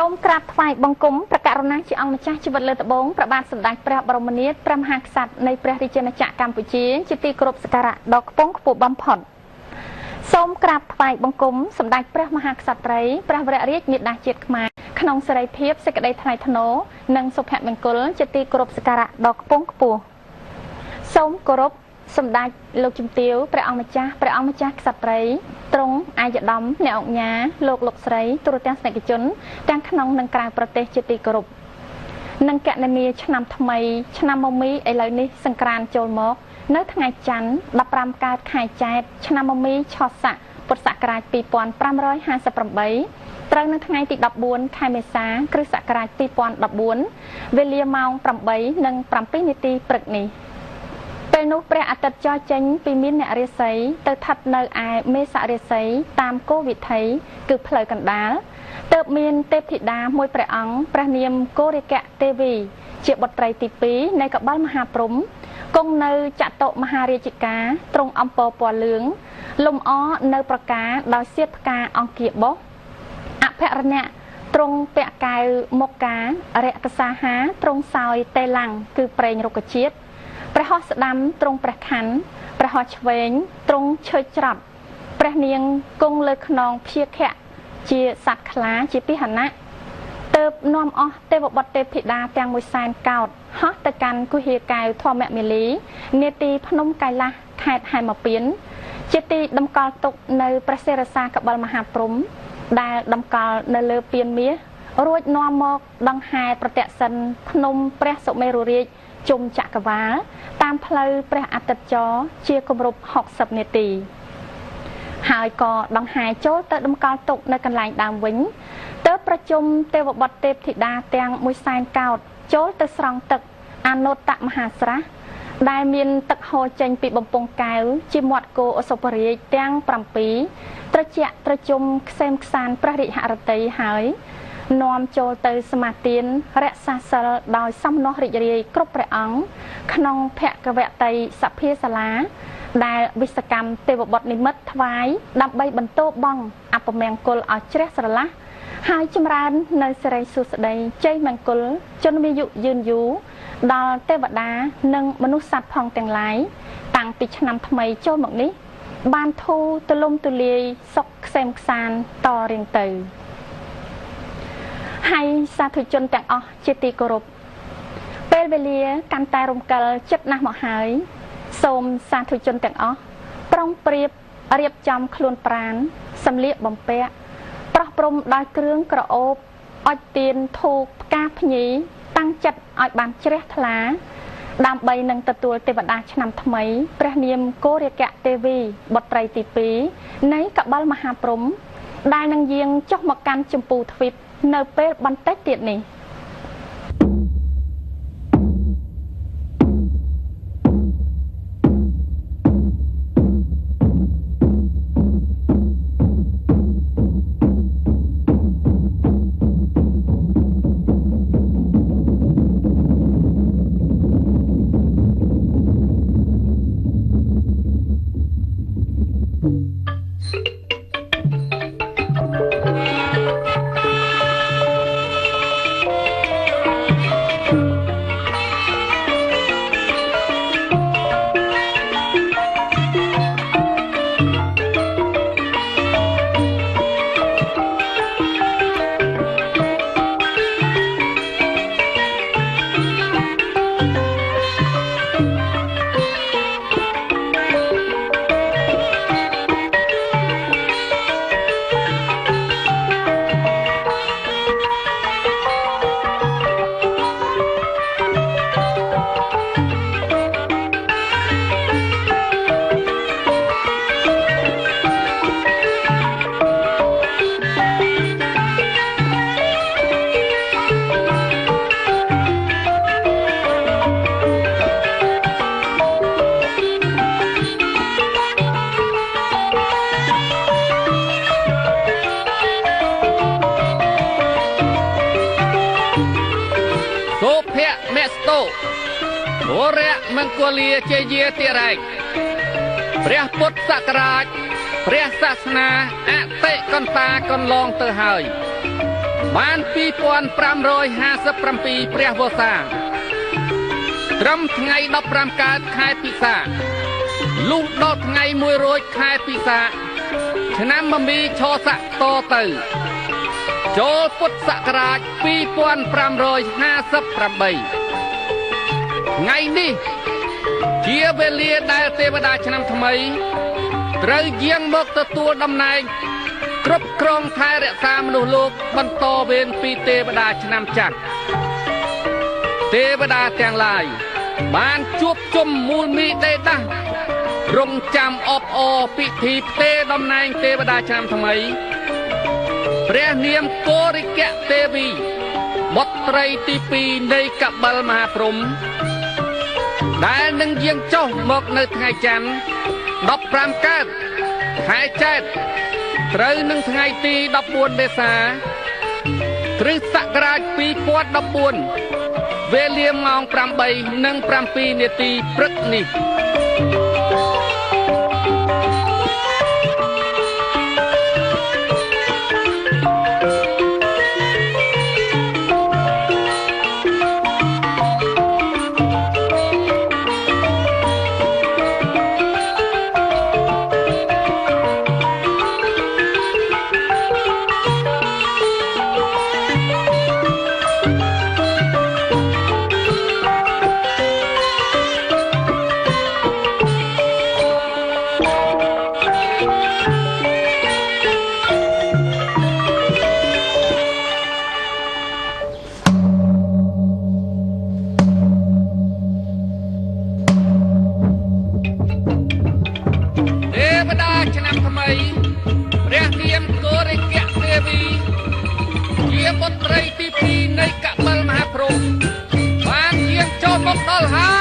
សូមក្រាបថ្វាយបង្គំព្រះករុណាជាអង្គម្ចាស់ជីវិតលើត្បូងព្រះបាទសម្ដេចព្រះបរមនាថព្រះមហាក្សត្រនៃព្រះរាជាណាចក្រកម្ពុជាជាទីគោរពសក្ការៈដ៏ខ្ពង់ខ្ពស់បំផុតសូមក្រាបថ្វាយបង្គំសម្ដេចព្រះមហាក្សត្រីព្រះវររាជមាតាជាតិខ្មែរក្នុងសេរីភាពសេចក្តីថ្លៃថ្នូរនិងសុភមង្គលជាទីគោរពសក្ការៈដ៏ខ្ពង់ខ្ពស់សូមគោរពសម្ដេចលោកជំទាវព្រះអង្គម្ចាស់ក្សត្រីទ្រង់អាយដាមអ្នកអង្គញាលោកស្រីទូរទស្សនិកជនទាំងក្នុងនិងក្រៅប្រទេសជាទីគោរពនិងកណនីឆ្នាំថ្មីឆ្នាំមមីឥឡូវនេះសង្ក្រាន្តចូលមកនៅថ្ងៃច័ន្ទ15កើតខែចែកឆ្នាំមមីឆស័កពុទ្ធសករាជ2558ត្រូវនៅថ្ងៃទី14ខែមេសាគ្រិស្តសករាជ2014វេលាម៉ោង 8:07 នាទីព្រឹកនេះពេលនោះព្រះអាទិត្យចរចេញពីមានអ្នករាសីទៅស្ថិតនៅឯមេសរាសីតាមគោវិថីគឺផ្លូវកណ្ដាលទើបមានទេពធីតាមួយព្រះអង្គព្រះនាមគោរិកៈទេវីជាបុត្រីទី2នៃកបិលមហាព្រហ្មគង់នៅចតុមហារាជការទ្រង់អំពរពណ៌លឿងលំអនៅប្រការដោយសៀតផ្កាអង្គាបោះអភរណៈទ្រង់ពាក់កែវមុការកសាហាទ្រង់សោយតេឡាំងគឺប្រេងរុក្ខជាតិព្រះហស្ថស្ដាំទ្រង់ព្រះខ័នព្រះហស្ថឆ្វេងទ្រង់ឈើច្រាប់ព្រះនាងគង់លើខ្នងព្យាខៈជាសត្វខ្លាជាពិហណៈទើបនាំអស់ទេវបុត្រទេពធីតាទាំង100,000កោដហោះទៅកាន់គុហាកែវធម្មមាលីនាទីភ្នំកៃឡាសខេត្តហេមពាន្តជាទីតម្កល់ទុកនៅព្រះសិរសាកបិលមហាព្រហ្មដែលតម្កល់នៅលើពានមាសរួចនាំមកដង្ហែប្រតិសិនភ្នំព្រះសុមេរុរាជជុំចក្រវាលតាមផ្លូវព្រះអាទិត្យចរជាគម្រប់60នាទីហើយក៏ដង្ហែចូលទៅតម្កល់ទុកនៅកន្លែងដើមវិញទើបប្រជុំទេវបុត្រទេពធីតាទាំង100,000កោដចូលទៅស្រង់ទឹកអនុត្តមហាស្រះដែលមានទឹកហូរចេញពីបំពង់កែវជាមាត់គោអសុភរាជទាំង7ត្រជាក់ត្រជុំខ្សែមខ្សានព្រះរាជហឫទ័យហើយនាំចូលទៅសមាទានរក្សាសិលដោយសំណោះរីករាយគ្រប់ព្រះអង្គក្នុងភគវតីសភាសាលាដែលវិស្វកម្មទេវបុត្រនិមិត្តថ្វាយដើម្បីបន្តបង់អពមង្គលឲ្យជ្រះស្រឡះហើយចម្រើននៅសិរីសួស្តីជ័យមង្គលជនមានអាយុយឺនយូរដល់ទេវតានិងមនុស្សសត្វផងទាំងឡាយតាំងពីឆ្នាំថ្មីចូលមកនេះបានធូរទូលំទូលាយសុខខ្សែមខ្សានតរៀងទៅហើយសាធុជនទាំងអស់ជាទីគោរពពេលវេលាកាន់តែរំកិលចិត្តណាស់មកហើយសូមសាធុជនទាំងអស់ប្រុងប្រៀបរៀបចំខ្លួនប្រាណសម្លៀកបំពាក់ប្រោះព្រំដោយគ្រឿងក្រអូបអុជទៀនធូបផ្កាភ្ញីតាំងចិត្តឲ្យបានជ្រះថ្លាដើម្បីនឹងទទួលទេវតាឆ្នាំថ្មីព្រះនាមគោរិកៈទេវីបុត្រីទី2នៃកបិលមហាព្រហ្មដែលនឹងយាងចុះមកកាន់ចម្ពូទ្វីបនៅពេលបន្តិចទៀតនេះវរៈមង្គលាជាយាតិរែកព្រះពុទ្ធសករាជព្រះសាសនាអតិកន្តាកន្លងទៅហើយ បាន 2557 ព្រះវស្សា ត្រឹមថ្ងៃ15កើតខែពិសាលុះដល់ថ្ងៃ1រោចខែពិសាឆ្នាំមមីឆស័កតទៅចូលពុទ្ធសករាជ2558ថ្ងៃនេះជាវេលាដែលទេវតាឆ្នាំថ្មីត្រូវយាងមកទទួលតំណែងគ្រប់គ្រងថែរក្សាមនុស្សលោកបន្តវេនពីទេវតាឆ្នាំចាស់ទេវតាទាំងឡាយបានជួបជុំមូលមីដេដាស់រងចាំអបអរពិធីផ្ទេរតំណែងទេវតាឆ្នាំថ្មីព្រះនាមកោរិកៈទេវីបុត្រីទី2នៃកបិលមហាព្រហ្មដែលនឹងយាងចុះមកនៅថ្ងៃច័ន្ទ15កើតខែចេតុត្រូវនឹងថ្ងៃទី14មេសា គ្រិស្តសករាជ2014 វេលាម៉ោង 8:07 នាទីព្រឹកនេះឆ្នាំថ្មីព្រះនាមកោរិកៈទេវីជាបុត្រីទី2នៃកបិលមហាព្រហ្មបានយាងចូលមកដល់ហើយ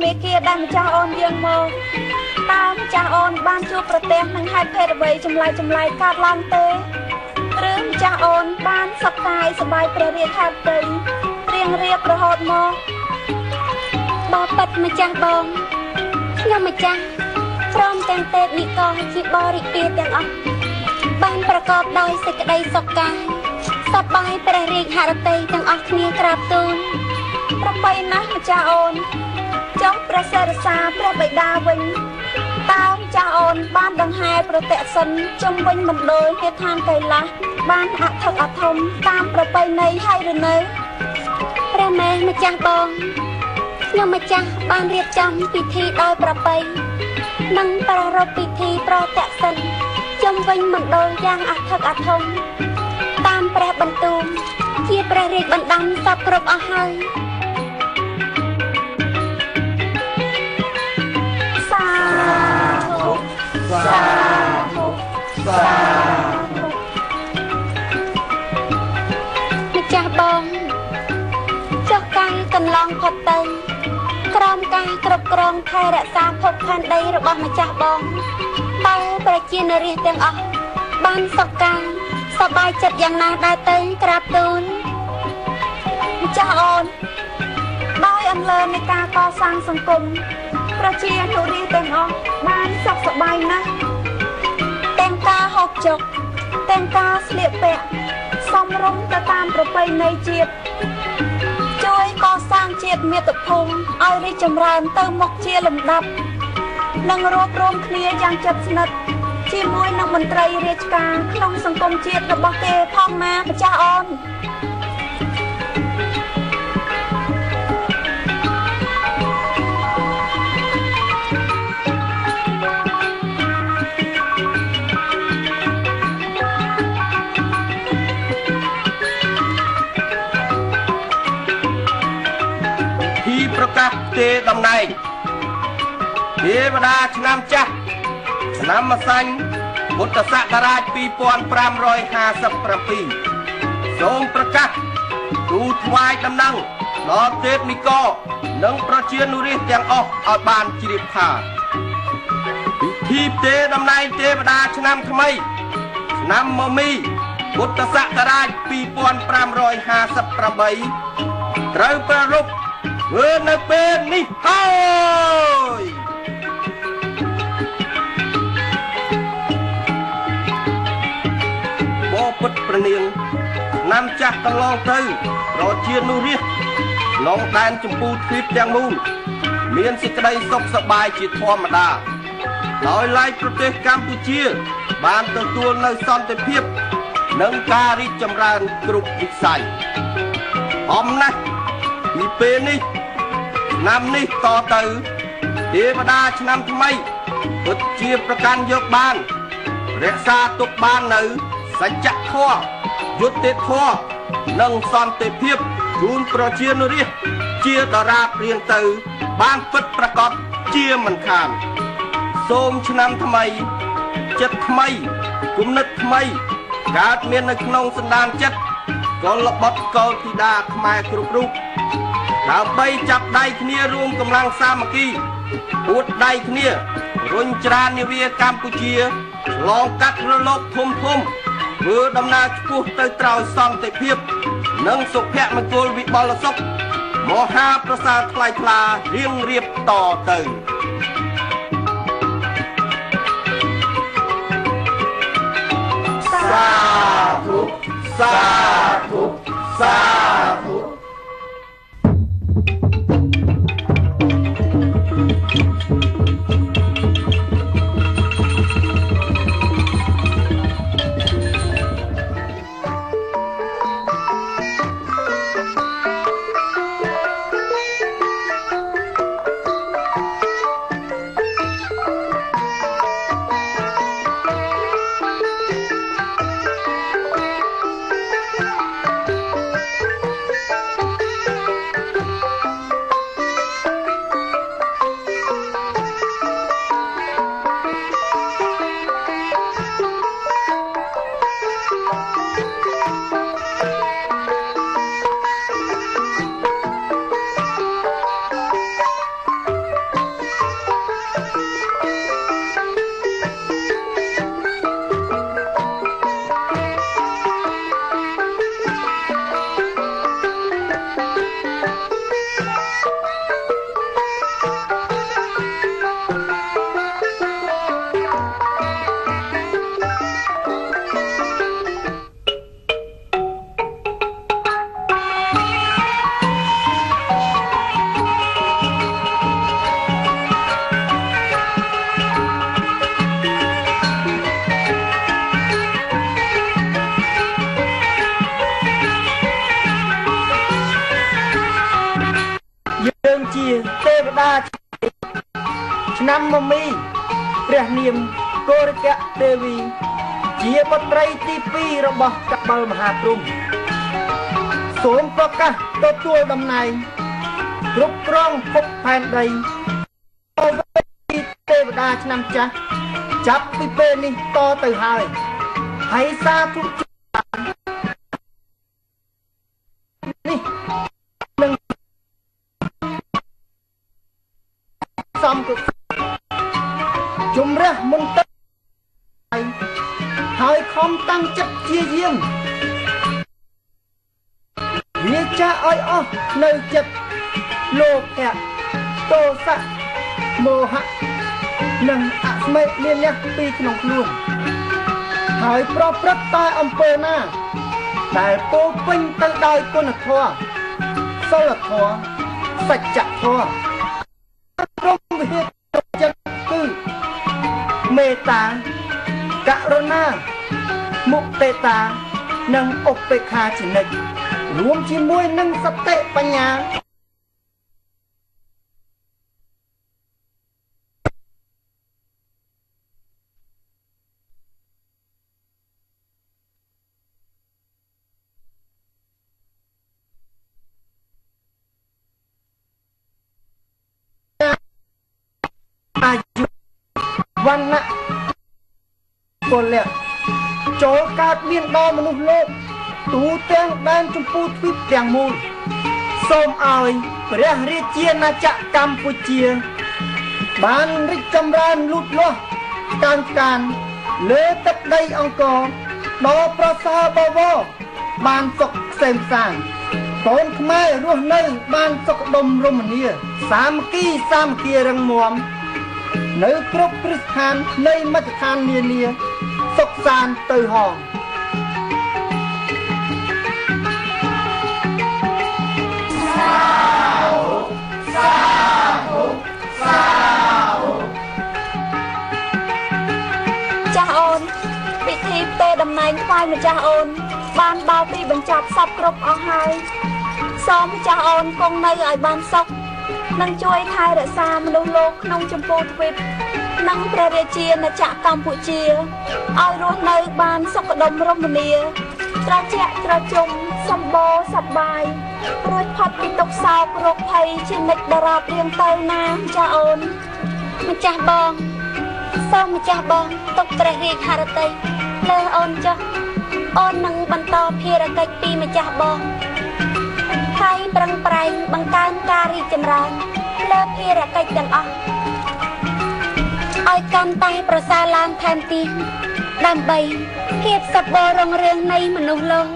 មេគាដែលម្ចាស់អូនយើងមកតើម្ចាស់អូនបានជួបប្រទះនឹងហេតុភេទអ្វីចម្លែកកើតឡើងទេឬម្ចាស់អូនបានសុខកាយសប្បាយព្រះរាជហត្ថីរៀងរៀបរហូតមកបបិទ្ធម្ចាស់បងខ្ញុំម្ចាស់ព្រមទាំងទេពនិករជាបរិពារទាំងអស់បានប្រកបដោយសេចក្តីសុខកាយសប្បាយព្រះរាជហត្ថីទាំងអស់គ្នាក្រាបទូលប្របីណាស់ម្ចាស់អូនចុះព្រះសិរសាព្រះបិតាវិញតើម្ចាស់អូនបានដង្ហែប្រតិសិនជុំវិញមណ្ឌលហេដ្ឋានកៃឡាសបានអធិកអធមតាមប្រពៃណីហើយឬនៅព្រះមេម្ចាស់បងខ្ញុំម្ចាស់បានរៀបចំពិធីដោយប្រពៃនិងប្រារព្ធពិធីប្រតិសិនជុំវិញមណ្ឌលយ៉ាងអធិកអធមតាមព្រះបន្ទូលជាព្រះរាជបណ្ដាំសពគ្រប់អស់ហើយសាធុម្ចាស់បងចុះកាយកន្លងផុតទៅក្រោមការគ្រប់គ្រងថែរក្សាភពផែនដីរបស់ម្ចាស់បងតើប្រជានារីទាំងអស់បានសុខកាយសប្បាយចិត្តយ៉ាងណាដែរទៅក្រាបទូលម្ចាស់អូនដោយអំលើនៃការកសាងសង្គមប្រជានារីទាំងអស់បានសុខសប្បាយណាស់ទាំងការហូបចុកទាំងការស្លៀកពាក់សមរម្យទៅតាមប្រពៃណីជាតិជួយកសាងជាតិមាតុភូមិឲ្យរីកចម្រើនទៅមុខជាលំដាប់និងរួបរวมគ្នាយ៉ាងជិតស្និទ្ធជាមួយនឹងមន្ត្រីរាជការក្នុងសង្គមជាតិរបស់គេផងណាម្ចាស់អូន ទេតំណែងទេវតាឆ្នាំចាស់ឆ្នាំម្សាញ់ពុទ្ធសករាជ2557សូមប្រកាសទូលថ្វាយដំណឹងដល់ទេពនិករនិងប្រជានុរាស្ត្រទាំងអស់ឲ្យបានជ្រាបថាពិធីផ្ទេរតំណែងទេវតាឆ្នាំថ្មីឆ្នាំមមីពុទ្ធសករាជ2558ត្រូវប្រារព្ធធ្វើនៅពេលនេះហើយបពុតប្រនាងឆ្នាំចាស់កន្លងទៅប្រជានុរាស្ត្រក្នុងដែនចម្ពោះទ្វីបទាំងមូលមានសេចក្តីសុខសប្បាយជាធម្មតាដោយឡែកប្រទេសកម្ពុជាបានទទួលនៅសន្តិភាពនិងការរីកចម្រើនគ្រប់វិស័យអំណាចពីពេលនេះឆ្នាំនេះតទៅទេវតាឆ្នាំថ្មីពិតជាប្រកាន់យកបានរក្សាទុកបាននៅសច្ចធម៌យុត្តិធម៌និងសន្តិភាពជូនប្រជានុរាស្ត្រជាដរាបរៀងទៅបានពិតប្រាកដជាមិនខានសូមឆ្នាំថ្មីចិត្តថ្មីគំនិតថ្មីកើតមាននៅក្នុងសន្តានចិត្តកុលបុត្រកុលធីតាខ្មែរគ្រប់រូបដើម្បីចាប់ដៃគ្នារួមកម្លាំងសាមគ្គីពួតដៃគ្នារុញច្រាននាវាកម្ពុជាឆ្លងកាត់រលកធំធ្វើដំណើរឆ្ពោះទៅត្រើយសន្តិភាពនិងសុភមង្គលវិបុលសុខមហាប្រសើរថ្លៃថ្លារៀងរៀបតទៅសាធុសាធុសាធុទេវតាឆ្នាំមមីព្រះនាមកោរកៈទេវីជាបុត្រីទី2របស់កបិលមហាព្រហ្មសូមប្រកាសទទួលតំណែងគ្រប់គ្រងភពផែនដីទេវតាឆ្នាំចាស់ចាប់ពីពេលនេះតទៅហើយសាធុនេះនឹងសំគជំរះមុនទៅហើយខំតាំងចិត្តជាយាមវាចាស់ឲ្យអស់នៅចិត្តលោភៈទោសៈមោហៈនិងអស្មិមានអ្នកពីក្នុងខ្លួនហើយប្រព្រឹត្តតែអំពើណាដែលពោពេញទៅដោយគុណធម៌សិលធម៌សច្ចធម៌ព្រមវិហារចិត្តគឺមេត្តាករុណាមុទិតានិងឧបេក្ខាជានិច្ចរួមជាមួយនឹងសតិបញ្ញា វណ្ណៈពលៈចូលកើតមានដល់មនុស្សលោកទូទាំងដែនចម្ពោះទ្វីបទាំងមូលសូមឲ្យព្រះរាជាណាចក្រកម្ពុជាបានរីកចម្រើនលូតលាស់កើនកានលើទឹកដីអង្គរដ៏ប្រសើរបវរបានសុខក្សេមសាន្តកូនខ្មែររស់នៅបានសុខដុមរមនាសាមគ្គីរឹងមាំនៅគ្រប់គ្រឹះស្ថាននៃមជ្ឈដ្ឋាននានាសុខសាន្តទៅហងចាស់អូនពិធីផ្ទេរតំណែងថ្វាយម្ចាស់អូនបានដល់ទីបញ្ចប់សពគ្រប់អស់ហើយសូមម្ចាស់អូនគង់នៅឲ្យបានសុខនិងជួយថែរក្សាមនុស្សលោកក្នុងចម្ពោះទ្វីបនិងព្រះរាជាណាចក្រកម្ពុជាឲ្យរស់នៅបានសុខដុមរមនាត្រជាក់ត្រជុំសម្បូរសប្បាយរួចផុតពីទុក្ខសោករោគភ័យជានិច្ចដរាបរៀងទៅណាម្ចាស់អូនម្ចាស់បងសូមម្ចាស់បងទុកព្រះរាជហឫទ័យលើអូនចុះអូននឹងបន្តភារកិច្ចពីម្ចាស់បងហើយប្រឹងប្រែងបង្កើនការរីកចម្រើនលើភារកិច្ចទាំងអស់ឲ្យកាន់តែប្រសើរឡើងថែមទៀតដើម្បីភាពសុខបរុងរឿងនៃមនុស្សលោក